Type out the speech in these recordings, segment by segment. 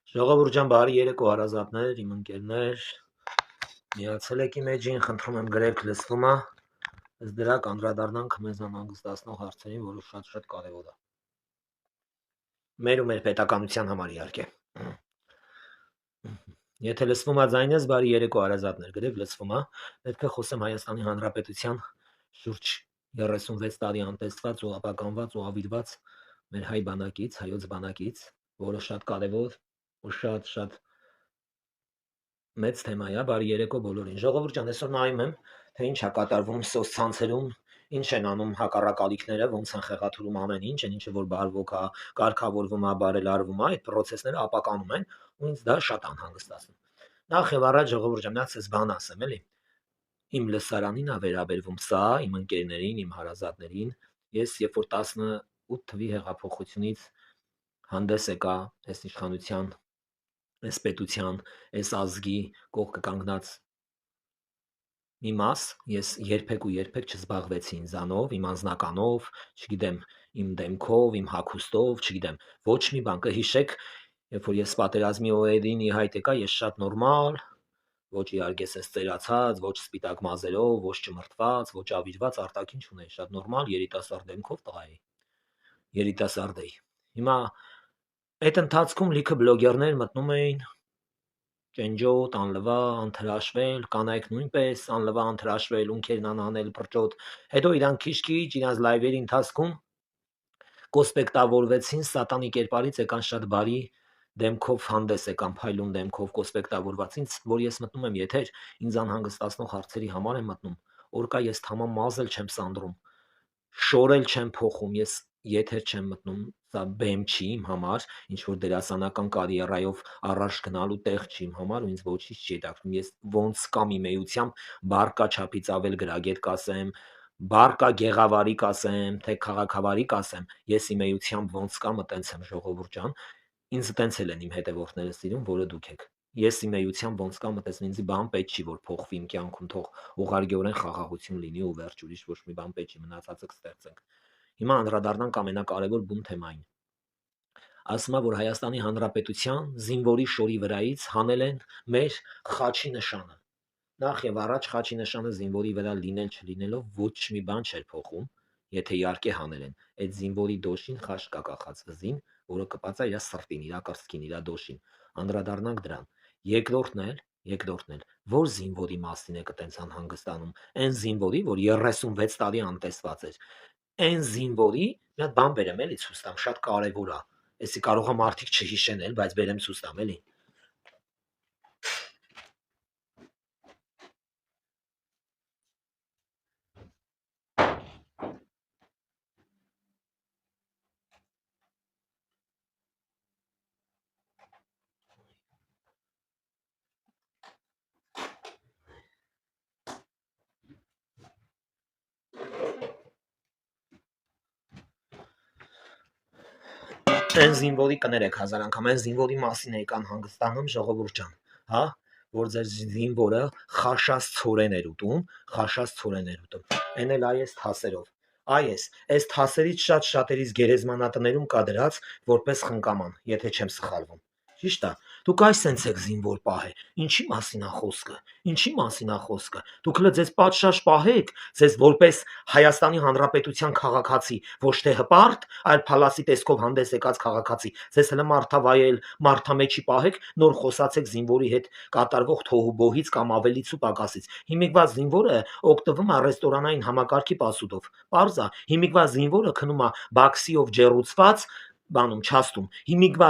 Ժողովուրդ ջան, բարի երեկո հարազատներ, իմ ընկերներ, միացել եք իմ էջին, խնդրում եմ գրեք լսվում է, ըստ դրա կանդրադառնանք մեզ անհանգստացնող հարցերին, որը շատ կարևոր է։ Մեր ու մեր պետականության համար իհարկե։ Եթե լսվում է ձայնս, բարի երեկո հարազատներ, գրեք լսվում է, պետք է խոսեմ Հայաստանի Հանրապետության շուրջ 36 տարի անտեսված ու ապականված ու ավիրված մեր հայ բանակից, հայոց բանակից, որը շատ կարևոր ու շատ մեծ թեմա է, բարի երեկո բոլորին։ Ժողովուրդ ջան, այսօր նայում եմ, թե ինչ է կատարվում սոցցանցերում, ինչ են անում հակառակալիքները, ոնց են խեղաթյուրում ամեն ինչ, ինչը որ բարվոք է, կարգավորվում է, բարելարվում է, այդ process-ները ապականում են, ու ինձ դա շատ անհանգստացնում։ Նախ եւ առաջ ժողովուրդ ջան, ասես բան ասեմ, էլի։ Իմ լսարանին է վերաբերվում սա, իմ ընկերներին, իմ հարազատներին։ Ես երբ որ 18 թվի հեղափոխությունից հանդես եկա այս իշխանության, այս պետության, այս ազգի կողքը կանգնած մի մաս, ես երբեք չզբաղվեցի ինձանով, իմ անձնականով, չգիտեմ, իմ դեմքով, իմ հագուստով, չգիտեմ, ոչ մի բան կհիշեք, երբ որ ես պատերազմի օրերին ի հայտ եկա, ես շատ նորմալ, ոչ իհարկե ես ծերացած, ոչ սպիտակ մազերով, ոչ ճմրթված, ոչ ավիրված արտաքին չունեի, շատ նորմալ երիտասարդ դեմքով տղա էի, երիտասարդ էի։ Հիմա այդ ընթացքում լիքը բլոգերներ մտնում էին ճենջոտ, անլվա, անթրաշվել, կանայք նույնպես անլվա, անթրաշվել, ունքերն անանել, պրճոտ, հետո իրանք քիչ-քիչ իրանց լայվերի ընթացքում կոսպեկտավորվեցին սատանի կերպարից եկան շատ բարի դեմքով հանդես եկան, փայլուն դեմքով կոսպեկտավորվածին, որ ես մտնում եմ եթեր, ինձ անհանգստացնող հարցերի համար եմ մտնում, օրկա ես թամամ մազել չեմ սանդրում, շորել չեմ փոխում, ես եթեր չեմ մտնում, սա բեմ չի իմ համար, ինչ որ դերասանական կարիերայով առաջ գնալու տեղ չի իմ համար ու ինձ ոչինչ չի հետաքրքրում, ես ոնց կամ իմ էությամբ բարկա չափից ավել գրագետ կասեմ, բարկա գեղավարի կասեմ, թե քաղաքավարի կասեմ, ես իմ էությամբ ոնց կամ տենց եմ ժողովուրդ ջան, ինձ տենց էլ են իմ հետևորդները սիրում, որը դուք եք։ Ես իմ էությամբ ոնց կամ տեսնի ինձ բան պետք չի որ փոխվի իմ կյանքում, թող ուղղարգիորեն խաղաղություն լինի ու վերջ, ուրիշ ոչ մի բան պետք չի, մնացածը կստեղծենք։ Հիմա անդրադառնանք ամենակարևոր բուն թեմային։ Ասում է, որ Հայաստանի Հանրապետության զինվորի շորի վրայից հանել են մեր խաչի նշանը։ Նախ եւ առաջ խաչի նշանը զինվորի վրա լինել չլինելով ոչ մի բան չէր փոխում, եթե իհարկե հանել են։ Այդ զինվորի դոշին խաչ կա կախած վզին, որը կպած է իր սրտին, իր կրծքին, իր դոշին։ Անդրադառնանք դրան։ Երկրորդն էլ, որ զինվորի մասին է կտենց անհանգստանում։ Այն զինվորի, որ 36 տարի անտեսված էր։ Այն զինվորի, մի հատ բան բերեմ էլի ցույց տամ, շատ կարևոր է։ Էսի կարող է մարդիկ չհիշեն էլ, բայց բերեմ ցույց տամ էլի։ Այն զինվորի կներեք հազար անգամ, այն զինվորի մասին եք անհանգստանում ժողովուրդ ջան, հա, որ ձեր զինվորը խաշած ցորեն էր ուտում, այն էլ այս թասերով, այս թասերից շատերից գերեզմանատներում կա դրած որպես խնկաման, եթե չեմ սխալվում, ճիշտ է, դուք այս սենց եք զինվոր պահե, ինչի մասին է խոսքը, դուք հլը ձեզ պատշաճ պահեք, ձեզ որպես Հայաստանի Հանրապետության քաղաքացի, ոչ թե հպարտ, այլ փալասի տեսքով հանդես եկած քաղաքացի, ձեզ հլը մարդավայել, մարդամեջի պահեք, նոր խոսացեք զինվորի հետ կատարվող թոհուբոհից կամ ավելից ու պակասից։ Հիմիկվա զինվորը օգտվում է ռեստորանային համակարգի պասուդով։ Պարզ է, հիմիկվա զինվորը քնում է բաքսիով ջեռուցված բանում չաստում։ Հիմիկվա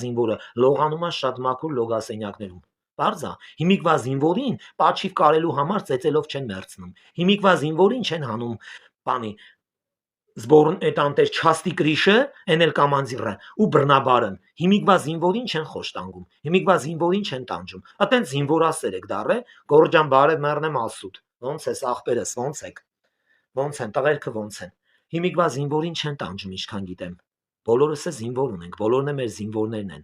զինվորը լողանում է շատ մաքուր լոգասենյակներում։ Պարզ է, հիմիկվա զինվորին պատշիվ կարելու համար ծեծելով չեն մերցնում։ Հիմիկվա զինվորին չեն հանում բանի զբորն էտանտեր չաստի կրիշը, են էլ կամանձիրը ու բռնաբարն։ Հիմիկվա զինվորին չեն խոշտանգում, հիմիկվա զինվորին չեն տանջում։ Ատեն զինվորասեր եք դառը, գորջան բարև մեռնեմ ասուտ։ Ոնց ես ախպերս, ոնց եք։ Ոնց են տղերքը ոնց են։ Հիմիկվա զինվորին չեն տանջում, ինչքան գիտեմ։ Բոլորս է զինվոր ունենք, բոլորն է մեր զինվորներն են։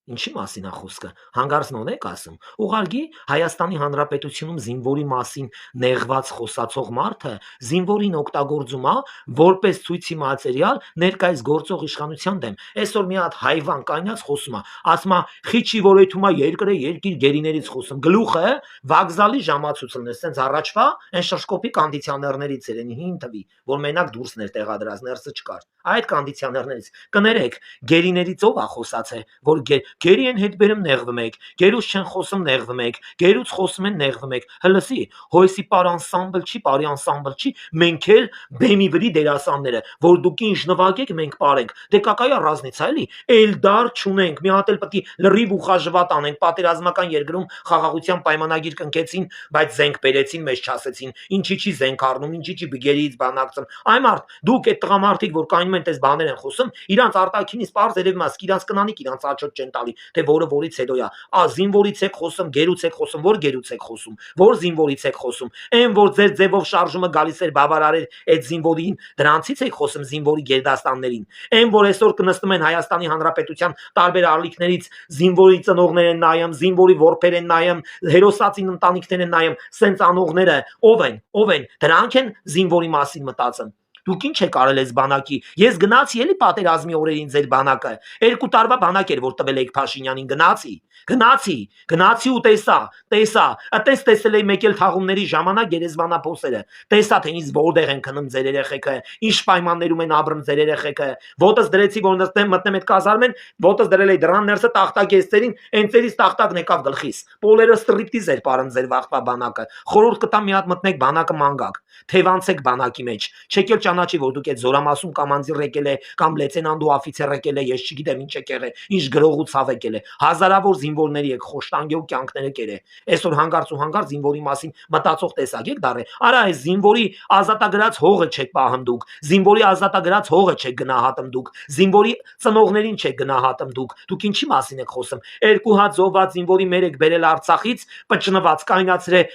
Ինչի մասին է խոսքը։ Հանգարցնոն եք ասում։ Ուղղակի Հայաստանի Հանրապետությունում զինվորի մասին նեղված խոսացող մարդը զինվորին օգտագործում է որպես ցույցի մատերիալ ներկայիս գործող իշխանության դեմ։ Այսօր մի հատ հայվան կանյաց խոսում է, ասում է խիչի որեթում է երկրը երկիր գերիներից խոսում։ Գլուխը վокзալի ժամացույց լնես, sense առաջվա այն շշկոպի կոնդիցիոներներից էր, այն հին թվի, որ մենակ դուրսն էր տեղադրած, ներսը չկար։ Այդ կոնդիցիոներներից կներեք, գերիներից ով է խոսացել, որ գերի են հետ բերում նեղվում եք, գերուց չեն խոսում նեղվում եք, գերուց խոսում են նեղվում եք։ Հլսի, հույսի պար անսամբլ չի, բարի անսամբլ չի, մենք էլ բեմի վրի դերասանները, որ դուք ինչ նվագեք, մենք պարենք։ Դե կակայա ռազմից էլի, էլդար չունենք, մի հատ էլ պետք է լրիվ ուխաժվատ անենք, պատերազմական երկրում խաղաղության պայմանագիր կնքեցին, բայց զենք բերեցին, մեզ չասեցին, ինչի չի զենք առնում, ինչի չի բգերից բանակցում։ Այ մարդ, դուք այդ տղամարդիկ, որ կայնում են, տես բաներ են խոսում, իրանց արտաքինից պարզ երևում է, իրանց կնանիք, իրանց աչոտ չեն տալի, թե որը որից հետո է։ Զինվորից եք խոսում, գերուց եք խոսում, որ գերուց եք խոսում, որ զինվորից եք խոսում, այն որ ձեր ձևով շարժումը գալիս էր բավարարել այդ զինվորին, դրանցից եք խոսում զինվորի գերդաստաններին։ Այն որ այսօր կնստում են Հայաստանի Հանրապետության տարբեր ալիքներից զինվորի ծնողներ են նայում, զինվորի որբեր են նայում, հերոսացին ընտանիքներ են նայում, սենց անողները ով են, դրանք են զինվորի մասին մտածում։ Դուք ինչ եք արել այս բանակի։ Ես գնացի էլի պատերազմի օրերին ձեր բանակը։ 2 տարվա բանակ էր, որ տվել եք Փաշինյանին, գնացի ու տեսա, այտենց տեսել էի մեկ էլ թաղումների ժամանակ գերեզմանափոսերը։ Տեսա թե ինձ որտեղ են քնում ձեր երեխեքը, ինչ պայմաններում են ապրում ձեր երեխեքը։ Ոտս դրեցի, որ մտնեմ այդ կազարմեն, ոտս դրել էի դրան ներսը տախտակեստերին, այնտեղից տախտակն եկավ գլխիս։ Պոլերը ստրիպտիզ էր պարում ձեր վախվա բանակը։ Խորհուրդ կտամ մի հատ մտնեք բանակը մանգակ, թևանցեք բանակի մեջ, չեք էլ ճանաչի, որ դուք այդ զորամասում կամանդիր եկել է կամ լեյտենանտ ու օֆիցեր եկել է, ես չգիտեմ ինչ եկել է, ինչ գրող ու ցավ եկել է, հազարավոր զինվորների եք խոշտանգե ու կյանքները կերե։ Այսօր հանգարց զինվորի մասին մտածող տեսակ եք դարե։ Արա այս զինվորի ազատագրած հողը չեք պահում դուք, զինվորի ազատագրած հողը չեք գնահատում դուք, զինվորի ծնողներին չեք գնահատում դուք ինչի մասին եք խոսում։ 2 հատ զոհված զինվորի մեր եք բերել Արցախից, պճնված կայնացրել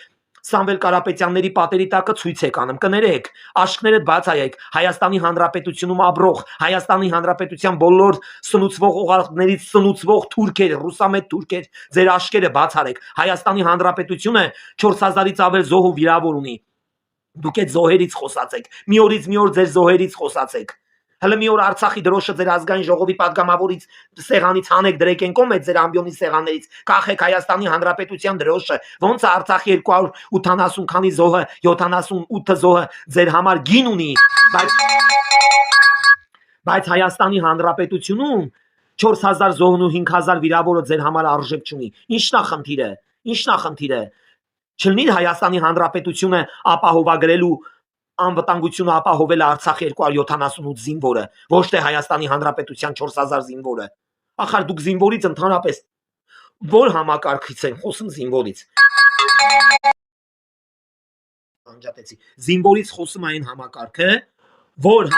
Սամվել Կարապետյանների պատերի տակը ցույց եք անում, կներեք, աշկներդ բացայեք, Հայաստանի Հանրապետությունում ապրող, Հայաստանի Հանրապետության բոլոր սնուցվող օղակներից սնուցվող թուրքեր, ռուսամետ թուրքեր, ձեր աշկերը բացարեք, Հայաստանի Հանրապետությունը 4000-ից ավել զոհ ու վիրավոր ունի։ Դուք այդ զոհերից խոսացեք, մի օրից մի օր ձեր զոհերից խոսացեք։ Հələ մի օր Արցախի դրոշը ձեր ազգային ժողովի падգամավորից սեղանից հանեք դրեք են կոմ այդ ձեր ամբիոնի սեղաններից կախեք Հայաստանի Հանրապետության դրոշը ոնց է Արցախի 280 քանի զոհը 78 զոհը ձեր համար գին ունի բայց Հայաստանի Հանրապետությունում 4000 զոհն ու 5000 վիրավորը ձեր համար արժեք չունի ինչն է խնդիրը չլինի Հայաստանի Հանրապետությունը ապահովագրելու անվտանգությունը ապահովել է Արցախի 278 զինվորը, ոչ թե Հայաստանի Հանրապետության 4000 զինվորը։ Ախր դուք զինվորից ընդհանրապես որ համակարգից են խոսում զինվորից։ Անջատեցի։ Զինվորից խոսում այն համակարգը, որ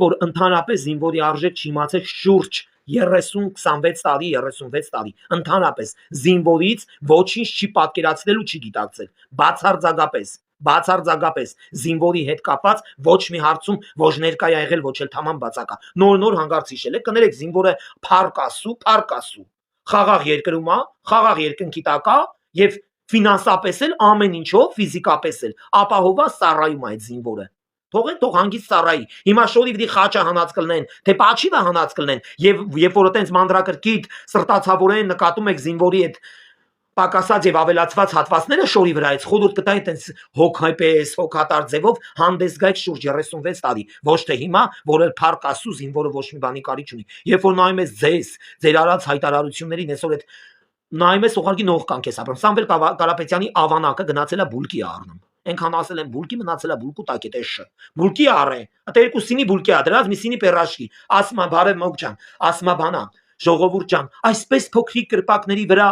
որ ընդհանրապես զինվորի արժեք չիմացեք շուրջ 30-26 տարի, 36 տարի, ընդհանրապես զինվորից ոչինչ չի պատկերացնել ու չի գիտակցել, բացարձակապես զինվորի հետ կապված ոչ մի հարցում ոչ ներկա է եղել, ոչ էլ թաման բացակա, նոր հանգարց հիշել եք, կներեք զինվորը փառկասու, խաղաղ երկրում է, խաղաղ երկնքի տակ է եւ ֆինանսապես էլ ամեն ինչով, ֆիզիկապես էլ ապահովա սարայում այդ զինվորը Թող հանգիստ ծառայի։ Հիմա շորի վրի խաչը հանած կլնեն, թե պաչիվը հանած կլնեն, եւ երբ որ այտենց մանդրակրկիտ սրտացավորեն նկատում եք զինվորի այդ պակասած եւ ավելացված հատվածները շորի վրայից խորհուրդ կտայի այտենց հոգայպես, հոգատար ձևով հանդես գայք շուրջ 36 տարի, ոչ թե հիմա, որ էլ փառկասու զինվորը ոչ մի բանի կարիք չունի։ Երբ որ նայում ես ձեր արած հայտարարություններին, այսօր այդ նայում ես ուղղակի նողկանք ես ապրում։ Սամվել Կարապետյանի ավանակը գնացել է բուլկի առնում։ Այնքան ասել են բուլկի մնացել է բուլկու տակ է տեսը բուլկի առե ատե երկու սինի բուլկի ա դրած մի սինի պերաշկի ասմա բարև մոկ ջան ասմա բանա ժողովուրդ ջան այսպես փոքրիկ կրպակների վրա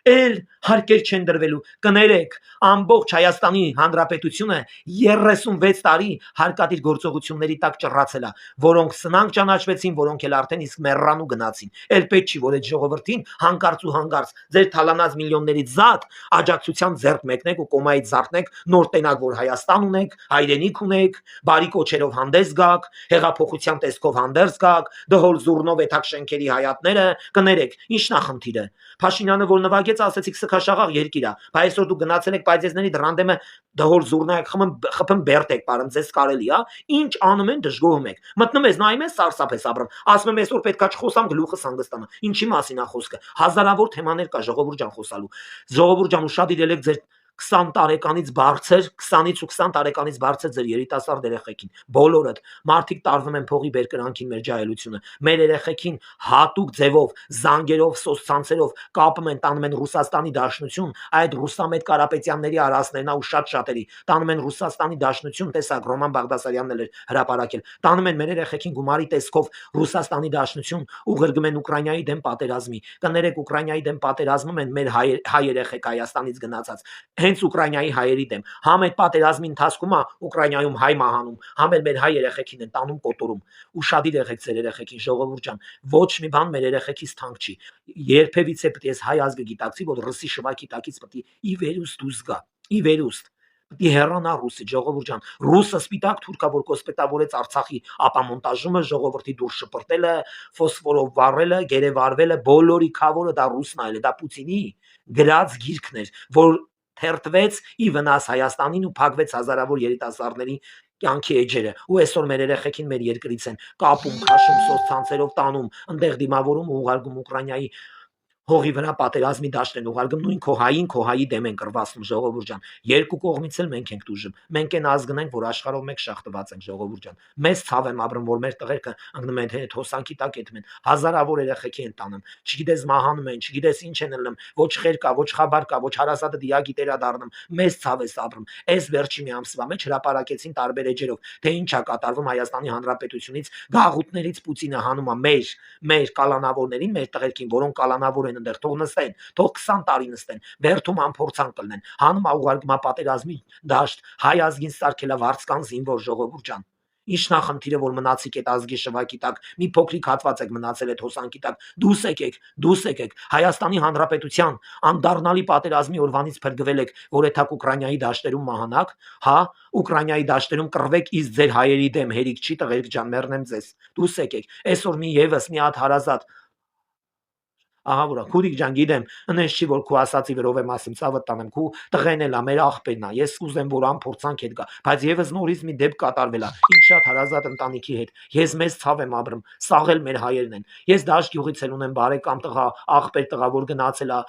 էլ հարկեր չեն դրվելու, կներեք, ամբողջ Հայաստանի Հանրապետությունը 36 տարի հարկադիր գործողությունների տակ ճռացել է, որոնք սնանկ ճանաչվեցին, որոնք էլ արդեն իսկ մեռան ու գնացին։ Էլ պետք չի, որ այդ ժողովրդին հանկարծ ու հանկարծ ձեր թալանած միլիոններից զատ աջակցության ձեռք մեկնեք ու կոմայից զարթնեք, նոր տենակ, որ Հայաստան ունեք, հայրենիք ունեք, բարի կոչերով հանդես գաք, հեղափոխության տեսքով հանդես գաք, դհոլ զուռնով էթակ շենքերի հայատները, կներեք, ի՞նչն է խնդիրը։ Փաշինյանը որ նվագեց, ասեցիք սքաշաղաղ երկիր է, բայց այսօր դու գնացել եք պայծեզների դրանդեմը դհոլ զուռնայք խփում բերտեք, պարն ձեզ կարելի է, ինչ անում են դժգոհում եք։ Մտնում ես նայում ես սարսափես ապրում, ասում եմ այսօր պետքա չխոսամ գլուխս հանգստանա։ Ինչի մասին է խոսքը։ Հազարավոր թեմաներ կա ժողովուրդ ջան խոսալու։ Ժողովուրդ ջան, ուշադիր ելեք ձեր 20 տարեկանից բարձր, 20-ից ու 20 տարեկանից բարձր ձեր երիտասարդ երեխեքին, բոլորդ մարդիկ տարվում են փողի բերկրանքին մեր ջահելությունը, մեր երեխեքին հատուկ ձևով, զանգերով, սոցցանցերով կապում են, տանում են Ռուսաստանի Դաշնություն, այդ Ռուսամետ Կարապետյանների արասներնա ու շատ շատերի, տանում են Ռուսաստանի Դաշնություն, տեսակ Ռոման Բաղդասարյանն էլ էր հրապարակել, տանում են մեր երեխեքին գումարի տեսքով Ռուսաստանի Դաշնություն, ուղղերգում են Ուկրաինայի դեմ պատերազմի, կներեք Ուկրաինայի դեմ պատերազմում են մեր հայ երեխեք Հայաստանից գնացած, հենց Ուկրաինայի հայերի դեմ, համ այդ պատերազմի ընթացքում Ուկրաինայում հայ մահանում, համ էլ մեր հայ երեխեքին են տանում կոտորում։ Ուշադիր եղեք ձեր երեխեքին, ժողովուրդ ջան, ոչ մի բան մեր երեխեքից թանկ չի։ Երբևիցե պետք է հայ ազգը գիտակցի, որ ռսի շվակի տակից պետք է ի վերուստ դուրս գա, ի վերուստ։ Պետք է հեռանա ռուսի, ժողովուրդ ջան, ռուսը սպիտակ թուրքա, որ կոսպետավորեց Արցախի ապամոնտաժումը, ժողովրդի դուր շպրտելը, ֆոսֆորով վառելը, գերեվարվելը, բոլորի քավորը դա ռուսն այլ է, դա Պուտինի գրած գիրքն էր, որ թերթվեց ի վնաս Հայաստանին ու փակվեց հազարավոր երիտասարդների կյանքի էջերը։ Ու այսօր մեր երեխեքին մեր երկրից են կապում, քաշում, սոցցանցերով տանում, ընդեղ դիմավորում ու ուղարկում Ուկրաինայի հողի վրա պատերազմի դաշտ են ուղարկում, նույն քո հայի դեմ են կռվացնում, ժողովուրդ ջան։ Երկու կողմից էլ մենք ենք դուժում։ Մենք այն ազգն ենք, որ աշխարհով մեկ շախտված ենք, ժողովուրդ ջան։ Մեզ ցավ եմ ապրում, որ մեր տղերքը ընկնում են հետ հոսանքի տակ եթում են, հազարավոր երեխեքի են տանում, չգիտես մահանում են, չգիտես ինչ են ելնում, ոչ խեր կա, ոչ խաբար կա, ոչ հարասատը դիագիտերա դառնում։ Մեզ ցավ էս ապրում։ Այս վերջի մի ամսվա մեջ հրապարակեցին տարբեր էջերով, թե ինչ է կատարվում Հայաստանի Հանրապետությունից, գաղութներից Պուտինը հանում է մեր կալանավորներին, մեր տղերքին, որոնք կալանավոր են ընդեր, թող նստեն, թող 20 տարի նստեն, վերթում անփորձան կլնեն, հանում է ուղարկում պատերազմի դաշտ, հայ ազգին սարքելա վարձկան զինվոր, ժողովուրդ ջան։ Ինչն է խնդիրը, որ մնացիք այդ ազգի շվակի տակ, մի փոքրիկ հատված եք մնացել այդ հոսանքի տակ, դուս եկեք, Հայաստանի Հանրապետության անդառնալի պատերազմի օրվանից փրկվել եք, որ էթակ Ուկրաինայի դաշտերում մահանաք, հա, Ուկրաինայի դաշտերում կռվեք իսկ ձեր հայերի դեմ, հերիք չի տղերք ջան, մեռնեմ ձեզ, դուս եկեք, այսօր եւս մի հատ հարազատ ահա որա քուրիկ ջան գիտեմ ընես չի որ քու ասացի վրով եմ ասում ցավը տանեմ քու տղեն էլա մեր աղբերն է ես կուզեմ որ անփորձանք հետ գա բայց եւս նորից մի դեպք կատարվել է ինչ շատ հարազատ ընտանիքի հետ ես մեզ ցավ եմ ապրում սաղել մեր հայերն են ես դաշտ գյուղից էլ ունեմ բարեկամ տղա աղբեր տղա որ գնացել է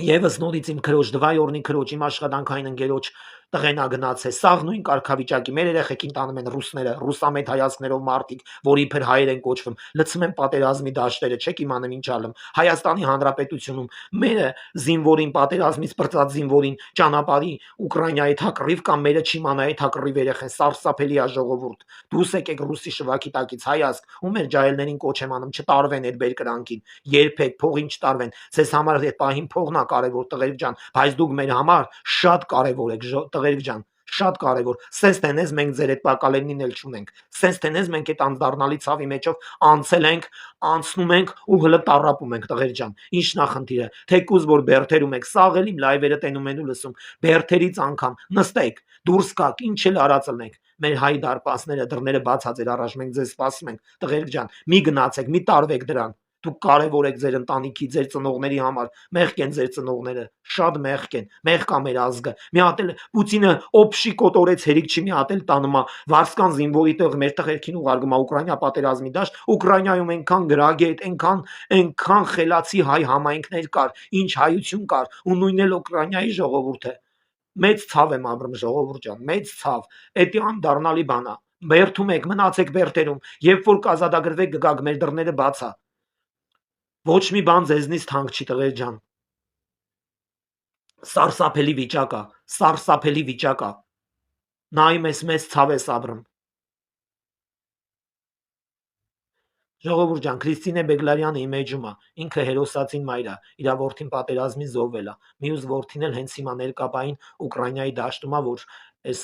Եվս նորից իմ քրոջ դվայորնի քրոջ իմ աշխատանքային ընկերոջ տղենա գնացել սաղ նույն կարգավիճակի մեր երեխեքին տանում են ռուսները ռուսամետ հայացքներով մարդիկ որ իբր հայեր են կոչվում լցում են պատերազմի դաշտերը չեք իմանում ինչ ալում Հայաստանի Հանրապետությունում մերը զինվորին պատերազմից բրծած զինվորին ճանապարհի Ուկրաինայի թակռիվ կամ մերը չիմանայի թակռիվ երեխեն սարսափելի է ժողովուրդ դուս եկեք ռուսի շվակի տակից հայ ազգ ու մեր ջահելներին կոչ եմ անում չտարվեն այդ բերկրանքին երբեք փողին չտարվեն ցես համար այդ պահին փողն է կարևոր տղերք ջան բայց դուք մեր համար շատ կարևոր եք տղերք ջան շատ կարևոր սենց տենես մենք ձեր այդ բակալենին էլ չունենք սենց տենես մենք այդ անդառնալի ցավի մեջով անցել ենք անցնում ենք ու հլը տարապում ենք տղեր ջան ինչն է խնդիրը թեկուզ որ բերթերում եք սաղել իմ լայվերը տենում են ու լսում բերթերից անգամ նստեք դուրս գաք ինչ էլ արածելնեք մեր հայ դարպասները դռները բացած էր առաջ մենք ձեզ սպասում ենք տղերք ջան մի գնացեք մի տարվեք դրան Դուք կարևոր եք ձեր ընտանիքի, ձեր ծնողների համար, մեղք են ձեր ծնողները, շատ մեղք են, մեղք է մեր ազգը։ Մի հատ էլ Պուտինը օփշի կոտորեց հերիք չի մի հատ էլ տանում է վարսկան զինվորի տեղ մեր տղերքին ուղարկում է Ուկրաինա պատերազմի դաշտ, Ուկրաինայում այնքան գրագետ, այնքան խելացի հայ համայնքներ կար, ինչ հայություն կար, ու նույնն էլ Ուկրաինայի ժողովուրդը։ Մեծ ցավ եմ ապրում ժողովուրդ ջան, մեծ ցավ։ Էդի անդառնալի բան է։ Բերթում եք, մնացեք բերթերում, երբ որ կազատագրվեք գգաք մեր դռները բաց է։ Ոչ մի բան ձեզնից թանկ չի տղեր ջան։ Սարսափելի վիճակ է, սարսափելի վիճակ է։ Նայում ես մեզ ցավ ես ապրում։ Ժողովուրդ ջան, Քրիստինե Բեգլարյանը իմ էջում է, ինքը հերոսացին մայր է, իր որդին պատերազմի զոհվել է, մյուս որդին էլ հենց հիմա ներկապային Ուկրաինայի դաշտում է, որ այս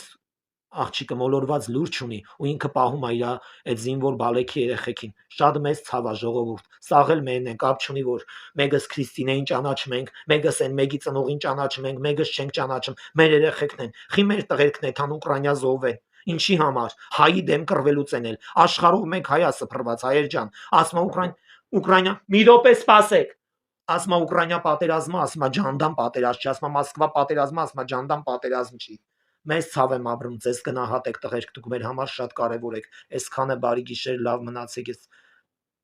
աղջիկը մոլորված լուր չունի ու ինքը պահում է իր այդ զինվոր բալեքի երեխեքին։ Շատ մեծ ցավ է ժողովուրդ, սաղ էլ մենն են, կապ չունի, որ մեկս Քրիստինեին ճանաչում ենք, մեկս այն մեկի ծնողին ճանաչում ենք, մեկս չենք ճանաչում, մեր երեխեքն են, խի մեր տղերքն են, թան Ուկրաինա զոհվեն։ Ինչի համար։ Հայի դեմ կռվելուց են էլ։ Աշխարհով մեկ հայ է սփռված, հայեր ջան։ Ասма Ուկրաինա, մի րոպե սպասեք։ Ասма Ուկրաինա պատերազմը, ասма ջանդամ պատերազմ չի, ասма Մոսկվա պատերազմը, ասма ջանդամ պատերազմ չի։ Մեծ ցավ եմ ապրում, ձեզ գնահատեք տղերք, դուք մեր համար շատ կարևոր եք։ Այսքանը բարի գիշեր, լավ մնացեք։ Ես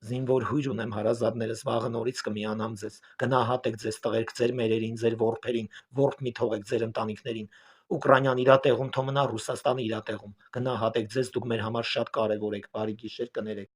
զինվոր հույր ունեմ հարազատներս, վաղը նորից կմիանամ ձեզ։ Գնահատեք ձեզ տղերք, ձեր մերերին, ձեր ворփերին, ворփ մի թողեք ձեր ընտանիքներին։ Ուկրաինան իր տեղում թող մնա, Ռուսաստանը իր տեղում։ Գնահատեք ձեզ, դուք մեր համար շատ կարևոր եք։ Բարի գիշեր, կներեք։